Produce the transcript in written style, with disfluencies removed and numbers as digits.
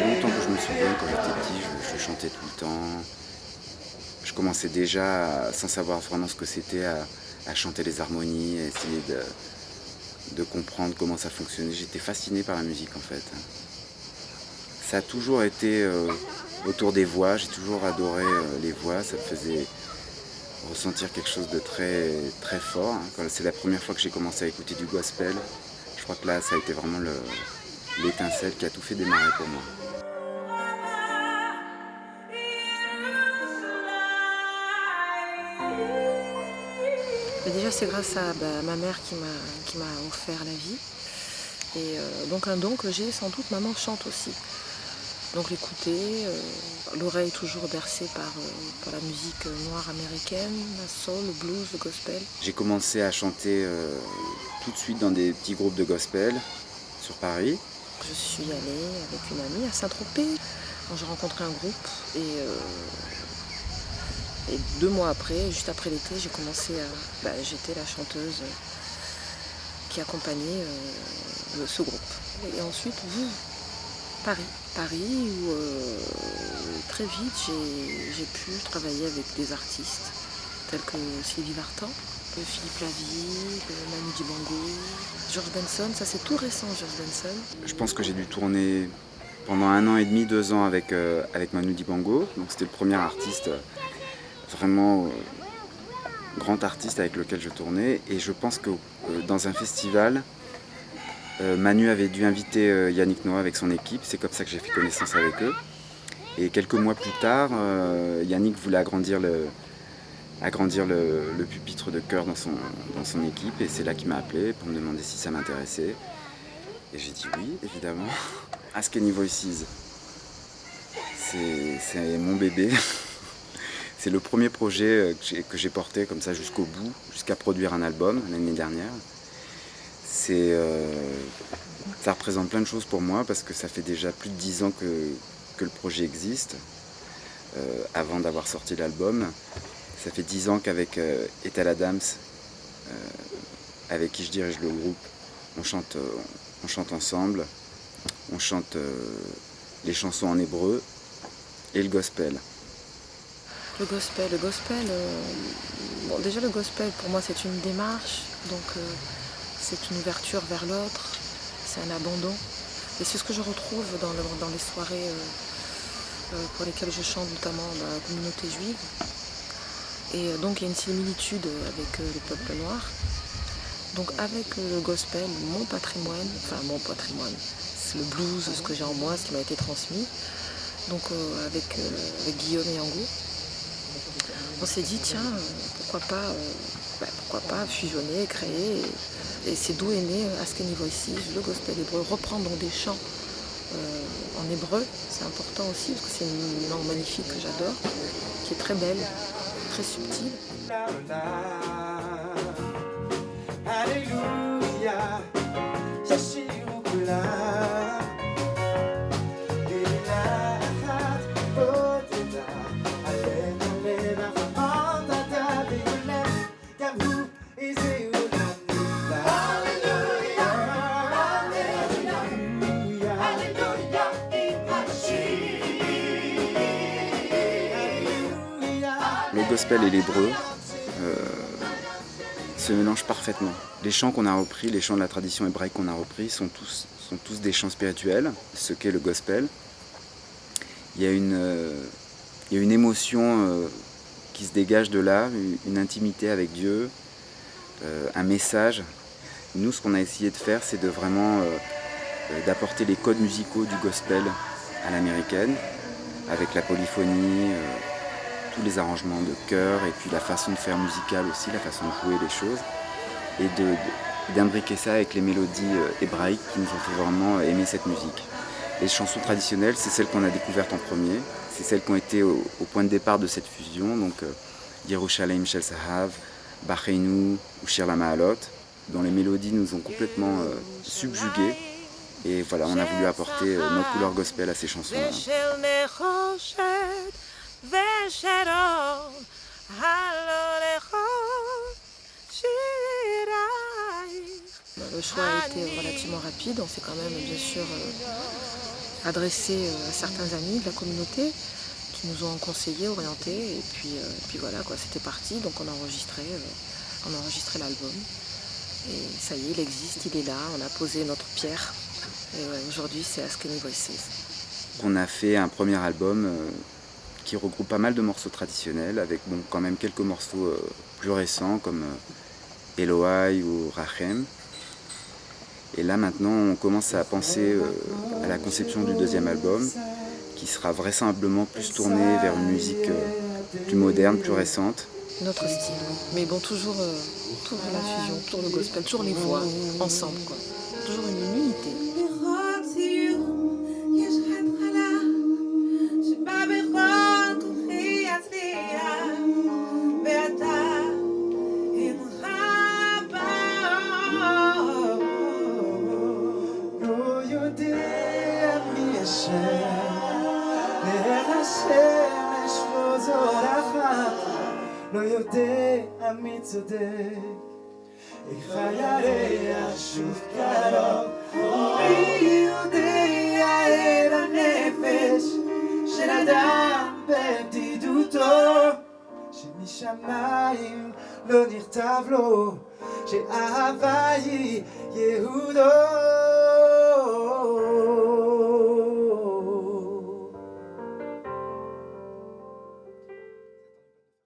longtemps que je me souviens, quand j'étais petit, je chantais tout le temps. Je commençais déjà, sans savoir vraiment ce que c'était, à chanter les harmonies, à essayer de comprendre comment ça fonctionnait. J'étais fasciné par la musique en fait. Ça a toujours été autour des voix, j'ai toujours adoré les voix, ça me faisait ressentir quelque chose de très, très fort. C'est la première fois que j'ai commencé à écouter du gospel. Je crois que là, ça a été vraiment l'étincelle qui a tout fait démarrer pour moi. Mais déjà, c'est grâce à ma mère qui m'a offert la vie. Et donc un don que j'ai, sans doute, maman chante aussi. Donc l'écouter, l'oreille toujours bercée par la musique noire américaine, la soul, le blues, le gospel. J'ai commencé à chanter tout de suite dans des petits groupes de gospel sur Paris. Je suis allée avec une amie à Saint-Tropez quand j'ai rencontré un groupe. Et 2 mois après, juste après l'été, j'ai commencé à... j'étais la chanteuse qui accompagnait ce groupe. Et ensuite, Paris. Paris où très vite j'ai pu travailler avec des artistes tels que Sylvie Vartan, Philippe Laville, Manu Dibango, George Benson. Ça c'est tout récent, George Benson. Je pense que j'ai dû tourner pendant 1 an et demi, 2 ans avec Manu Dibango. Donc c'était le premier artiste vraiment grand artiste avec lequel je tournais. Et je pense que dans un festival, Manu avait dû inviter Yannick Noah avec son équipe, c'est comme ça que j'ai fait connaissance avec eux. Et quelques mois plus tard, Yannick voulait agrandir le pupitre de chœur dans son équipe, et c'est là qu'il m'a appelé pour me demander si ça m'intéressait. Et j'ai dit oui, évidemment. Ask Any Voices, c'est mon bébé. C'est le premier projet que j'ai porté comme ça jusqu'au bout, jusqu'à produire un album l'année dernière. Ça représente plein de choses pour moi parce que ça fait déjà plus de 10 ans que le projet existe, avant d'avoir sorti l'album. Ça fait 10 ans qu'avec Ethel Adams, avec qui je dirige le groupe, on chante ensemble, on chante les chansons en hébreu et le gospel. Le gospel, déjà le gospel pour moi c'est une démarche, donc c'est une ouverture vers l'autre, c'est un abandon. Et c'est ce que je retrouve dans les soirées pour lesquelles je chante, notamment dans la communauté juive. Et donc il y a une similitude avec le peuple noir. Donc avec le gospel, mon patrimoine, c'est le blues, ce que j'ai en moi, ce qui m'a été transmis. Donc avec Guillaume et Yango, on s'est dit tiens, pourquoi pas fusionner, créer. Et c'est d'où est né Ask Any Voices, le gospel hébreu, reprendre donc des chants en hébreu, c'est important aussi parce que c'est une langue magnifique que j'adore, qui est très belle, très subtile. Alléluia. Le gospel et l'hébreu se mélangent parfaitement. Les chants qu'on a repris, les chants de la tradition hébraïque qu'on a repris sont tous des chants spirituels, ce qu'est le gospel. Il y a une émotion qui se dégage de là, une intimité avec Dieu, un message. Nous, ce qu'on a essayé de faire, c'est de vraiment d'apporter les codes musicaux du gospel à l'américaine, avec la polyphonie, tous les arrangements de chœur et puis la façon de faire musicale aussi, la façon de jouer les choses, et d'imbriquer ça avec les mélodies hébraïques qui nous ont fait vraiment aimer cette musique. Les chansons traditionnelles, c'est celles qu'on a découvertes en premier, c'est celles qui ont été au point de départ de cette fusion, donc Yerushalayim Shel Sahav, Bacheinu ou Shir la Ma'alot, dont les mélodies nous ont complètement subjugués. Et voilà, on a voulu apporter notre couleur gospel à ces chansons-là. Le choix a été relativement rapide. On s'est quand même bien sûr adressé à certains amis de la communauté qui nous ont conseillé, orienté. Et puis voilà, quoi, c'était parti. Donc on a enregistré l'album. Et ça y est, il existe, il est là. On a posé notre pierre. Et ouais, aujourd'hui, c'est Askeni Voices. On a fait un premier album qui regroupe pas mal de morceaux traditionnels, avec quand même quelques morceaux plus récents comme Elohai ou Rachem. Et là maintenant on commence à penser à la conception du deuxième album, qui sera vraisemblablement plus tourné vers une musique plus moderne, plus récente. Notre style, mais bon, toujours la fusion, toujours le gospel, toujours les voix ensemble, quoi. Toujours une unité. לא יודע מי צודק, איך הירח שוב קרוב, ומי יודע אל הנפש של אדם בבדידותו, שמשמיים לא נכתב לו, שאהבה היא יהודו.